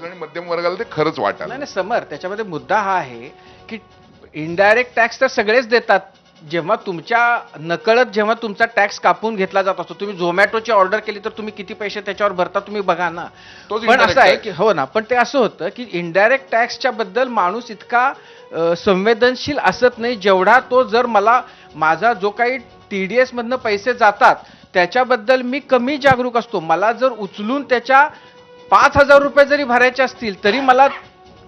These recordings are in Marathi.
आणि मध्यम वर्गाला ते खरंच वाटायला. नाही नाही समर, त्याच्यामध्ये मुद्दा हा आहे की इनडायरेक्ट टॅक्स तर सगळेच देतात. जेव्हा तुमच्या नकळत जेव्हा तुमचा टॅक्स कापून घेतला जात असतो, तुम्ही झोमॅटोची ऑर्डर केली तर तुम्ही किती पैसे त्याच्यावर भरता तुम्ही बघा ना. तोच पण indirect असं आहे tax. की हो ना, पण ते असं होतं की इनडायरेक्ट टॅक्सच्या बद्दल माणूस इतका संवेदनशील असत नाही जेवढा तो, जर मला माझा जो काही TDS मधनं पैसे जातात त्याच्याबद्दल मी कमी जागरूक असतो. मला जर उचलून त्याच्या 5,000 रुपये जरी भरायचे असतील तरी मला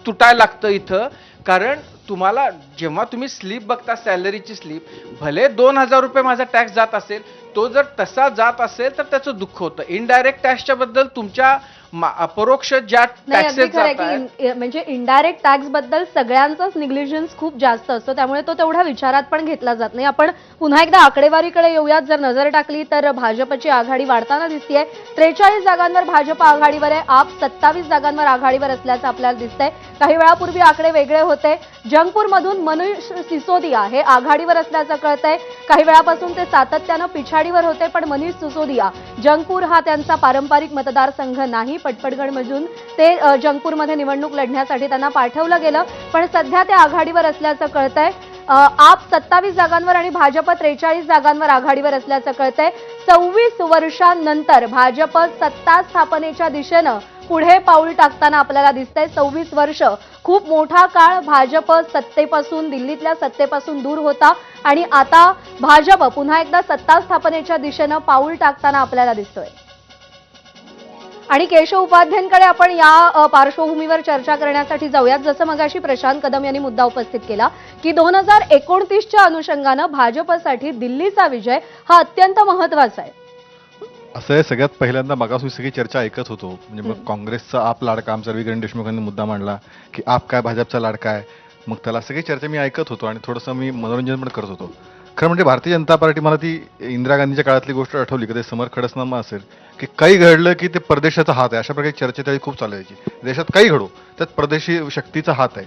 तुटायला लागतं इथं. कारण तुम्हाला जेव्हा तुम्ही स्लिप बघता, सॅलरीची स्लिप, भले 2,000 रुपये माझा टॅक्स जात असेल, तो जर तसा जात असेल तर त्याचं दुःख होतं. इनडायरेक्ट टॅक्सच्या बद्दल तुमच्या अपरोक्ष ज्या नाही, अगदी टॅक्सेस खरं आहे जात की म्हणजे इनडायरेक्ट टॅक्स बद्दल सगळ्यांचाच निग्लिजन्स खूप जास्त असतो, त्यामुळे तो तेवढा विचारात पण घेतला जात नाही. आपण पुन्हा एकदा आकडेवारीकडे येऊयात. जर नजर टाकली तर भाजपची आघाडी वाढताना दिसतेय. 43 जागांवर भाजप आघाडीवर आहे, आप 27 जागांवर आघाडीवर असल्याचं आपल्याला दिसतंय. काही वेळापूर्वी आकडे वेगळे होते. जंगपूरमधून मनीष सिसोदिया हे आघाडीवर असल्याचं कळतंय. काही वेळापासून ते सातत्यानं पिछाडीवर होते, पण मनीष सिसोदिया, जंगपूर हा त्यांचा पारंपरिक मतदारसंघ नाही. पटपडगडमधून ते जंगपूरमध्ये निवडणूक लढण्यासाठी त्यांना पाठवलं गेलं, पण सध्या ते आघाडीवर असल्याचं कळतंय. आप 27 जागांवर आणि भाजप 43 जागांवर आघाडीवर असल्याचं कळतंय. 26 वर्षांनंतर भाजप सत्ता स्थापनेच्या दिशेनं पुढे पाऊल टाकताना आपल्याला दिसतंय. 26 वर्ष खूप मोठा काळ भाजप सत्तेपासून, दिल्लीतल्या सत्तेपासून दूर होता आणि आता भाजप पुन्हा एकदा सत्ता स्थापनेच्या दिशेनं पाऊल टाकताना आपल्याला दिसतोय. आणि केशव उपाध्यायांकडे आपण या पार्श्वभूमीवर चर्चा करण्यासाठी जाऊयात. जसं मगाशी प्रशांत कदम यांनी मुद्दा उपस्थित केला की 2029च्या अनुषंगानं भाजपसाठी दिल्लीचा विजय हा अत्यंत महत्वाचा आहे. असं आहे, सगळ्यात पहिल्यांदा मगासून सगळी चर्चा ऐकत होतो. म्हणजे मग काँग्रेसचा आप लाडका, आमचा रविकिरण देशमुखांनी मुद्दा मांडला की आप काय भाजपचा लाडका आहे. मग त्याला सगळी चर्चा मी ऐकत होतो आणि थोडंसं मी मनोरंजन पण करत होतो. खरं म्हणजे भारतीय जनता पार्टी, मला ती इंदिरा गांधीच्या काळातली गोष्ट आठवली की ते समर खडसनामा असेल की काही घडलं की ते परदेशाचा हात आहे, अशा प्रकारे चर्चा त्यावेळी खूप चालायची. देशात काही घडो त्यात परदेशी शक्तीचा हात आहे.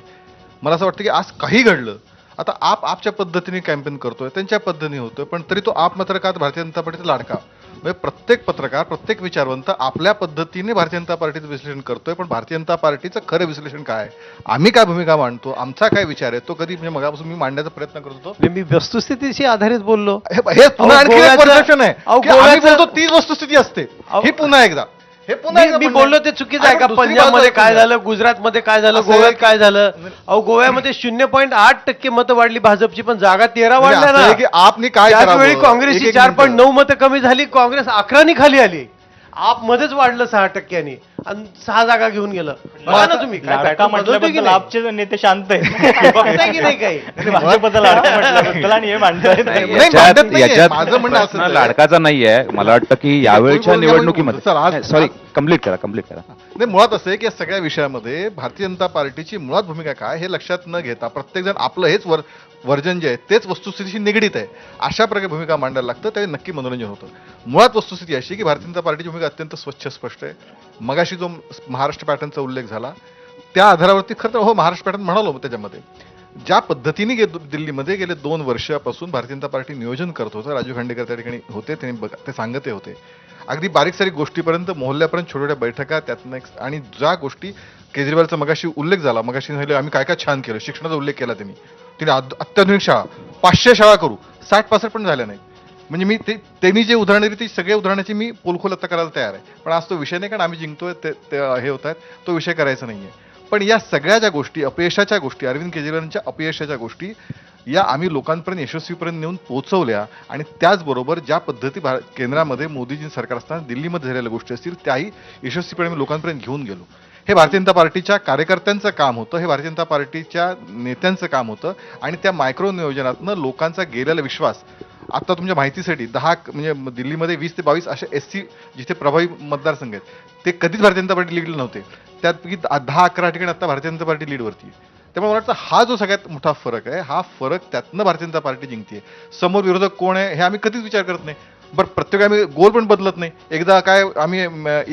मला असं वाटतं की आज काही घडलं, आता आपच्या पद्धतीने कॅम्पेन करतोय, त्यांच्या पद्धतीने होतोय, पण तरी तो आप मात्र का भारतीय जनता पार्टीचा लाडका. म्हणजे प्रत्येक पत्रकार, प्रत्येक विचारवंत आपल्या पद्धतीने भारतीय जनता पार्टीचं विश्लेषण करतोय, पण भारतीय जनता पार्टीचं खरं विश्लेषण काय आहे, आम्ही काय भूमिका मांडतो, आमचा काय विचार आहे, तो कधी म्हणजे मगापासून मी मांडण्याचा प्रयत्न करत होतो. मी वस्तुस्थितीशी आधारित बोललो. हे पुन्हा आणखी एक परसेप्शन आहे की आम्ही बोलतो तीच वस्तुस्थिती असते. ही पुन्हा एकदा मी बोललो ते चुकीचं आहे का? पंजाबमध्ये काय झालं, गुजरातमध्ये काय झालं, गोव्यात काय झालं? गोव्यामध्ये 0.8% मतं वाढली भाजपची, पण जागा 13 वाढल्या ना. की आपनी काय त्याचवेळी काँग्रेसची 4.9 मतं कमी झाली, काँग्रेस 11 खाली आली. आप मध्येच वाढलं 6% आणि 6 जागा घेऊन गेलं. बघा ना तुम्ही, काय लाडका pattern बदलतोय की म्हटल्याबद्दल नाही? आपचे नेते शांत आहेत. बघताय की नाही काही? भाजपचा लाडका म्हटल्याबद्दल आणि हे मांडतायत. माझं म्हणणं असं प्रश्न लाडकाचा नाहीये. मला वाटतं की यावेळच्या सर, निवडणुकीमध्ये आज- सॉरी, कम्प्लीट करा. नाही, मुळात असं आहे की या सगळ्या विषयामध्ये भारतीय जनता पार्टीची मुळात भूमिका काय हे लक्षात न घेता प्रत्येक जण आपलं हेच वर्जन जे आहे तेच वस्तुस्थितीशी निगडीत आहे अशा प्रकारे भूमिका मांडायला लागतं, त्यावेळी नक्की मनोरंजन होतं. मुळात वस्तुस्थिती अशी की भारतीय जनता पार्टीची भूमिका अत्यंत स्वच्छ, स्पष्ट आहे. मगाशी जो महाराष्ट्र पॅटर्नचा उल्लेख झाला त्या आधारावरती खरं तर हो महाराष्ट्र पॅटर्न म्हणालो त्याच्यामध्ये ज्या पद्धतीने दिल्लीमध्ये गेले 2 वर्षापासून भारतीय जनता पार्टी नियोजन करत होतं. राजू खांडेकर त्या ठिकाणी होते, ते सांगते होते अगदी बारीक सारीक गोष्टीपर्यंत, मोहल्ल्यापर्यंत छोट्या छोट्या बैठका, त्यातनं आणि ज्या गोष्टी केजरीवालचा मगाशी उल्लेख झाला, मगाशी झाले आम्ही काय काय छान केलं, शिक्षणाचा उल्लेख केला त्यांनी अत्याधुनिक शाळा 500 शाळा करू, 60-65 पण झाल्या नाही. म्हणजे मी त्यांनी जे उदाहरणं दिली ती सगळ्या उदाहरणाची मी पोलखोल आता करायला तयार आहे, पण आज तो विषय नाही, कारण आम्ही जिंकतोय ते हे होत आहेत, तो विषय करायचा नाहीये. पण या सगळ्या ज्या गोष्टी, अपयशाच्या गोष्टी, अरविंद केजरीवालांच्या अपयशाच्या गोष्टी, या आम्ही लोकांपर्यंत यशस्वीपर्यंत नेऊन पोहोचवल्या. आणि त्याचबरोबर ज्या पद्धती केंद्रामध्ये मोदीजी सरकार असताना दिल्लीमध्ये झालेल्या गोष्टी असतील त्याही यशस्वीपणे आम्ही लोकांपर्यंत घेऊन गेलो. हे भारतीय जनता पार्टीच्या कार्यकर्त्यांचं काम होतं, हे भारतीय जनता पार्टीच्या नेत्यांचं काम होतं. आणि त्या मायक्रो नियोजनातनं लोकांचा गेलेला विश्वास, आता तुमच्या माहितीसाठी 10 म्हणजे दिल्लीमध्ये 20 ते 22 असे SC जिथे प्रभावी मतदारसंघ आहेत ते कधीच भारतीय जनता पार्टी लीडला नव्हते, त्यापैकी 10-11 ठिकाणी आता भारतीय जनता पार्टी लीडवरती आहे. त्यामुळे मला वाटतं हा जो सगळ्यात मोठा फरक आहे, हा फरक त्यातनं भारतीय जनता पार्टी जिंकते. समोर विरोधक कोण आहे हे आम्ही कधीच विचार करत नाही. बरं, प्रत्येक आम्ही गोल पण बदलत नाही. एकदा काय आम्ही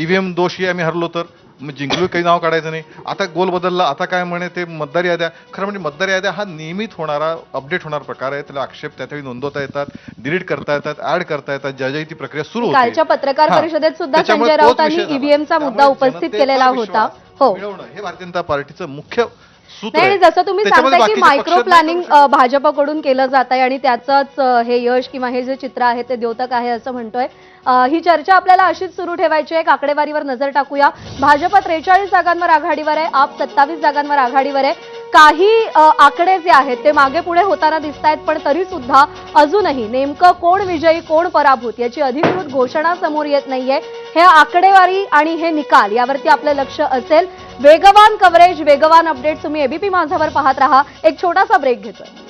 EVM दोषी आम्ही हरलो तर मग जिंकलो काही नाव काढायचं नाही. आता गोल बदलला, आता काय म्हणे ते मतदार याद्या. खरं म्हणजे मतदार याद्या हा नियमित होणारा अपडेट होणारा प्रकार आहे. त्याला आक्षेप त्यावेळी नोंदवता येतात, डिलीट करता येतात, ऍड करता येतात, ज्या ती प्रक्रिया सुरू होते. कालच्या पत्रकार हा. परिषदेत सुद्धा त्याच्यामुळे संजय तोच राऊतांनी विषय झाला. ईव्हीएमचा मुद्दा त्यामुळे उपस्थित जनतेचा केलेला होता. विश्वास हो. मिळवणं हे भारतीय जनता पार्टीचं मुख्य सूत्र नाही, आहे. आणि जसं तुम्ही त्याच्यामध्ये सांगताय की बाकीचे मायक्रो पक्ष नाही प्लॅनिंग करू शकत. भाजपकडून केलं जात आहे आणि त्याचंच हे यश किंवा हे जे चित्र आहे ते द्योतक आहे असं म्हणतोय. ही चर्चा आपल्याला अशीच सुरू ठेवायची आहे. आकडेवारीवर नजर टाकूया. भाजप 43 जागांवर आघाडीवर आहे, आप 27 जागांवर आघाडीवर आहे. काही आकडे जे आहेत ते मागे पुढे होताना दिसत आहेत, पण तरी सुद्धा अजूनही नेमकं कोण विजयी कोण पराभूत याची अधिकृत घोषणा समोर येत नाहीये. हे आकडेवारी आणि हे निकाल यावरती आपलं लक्ष असेल. वेगवान कव्हरेज, वेगवान अपडेट तुम्ही एबीपी माझावर पाहत राहा. एक छोटासा ब्रेक घेतोय.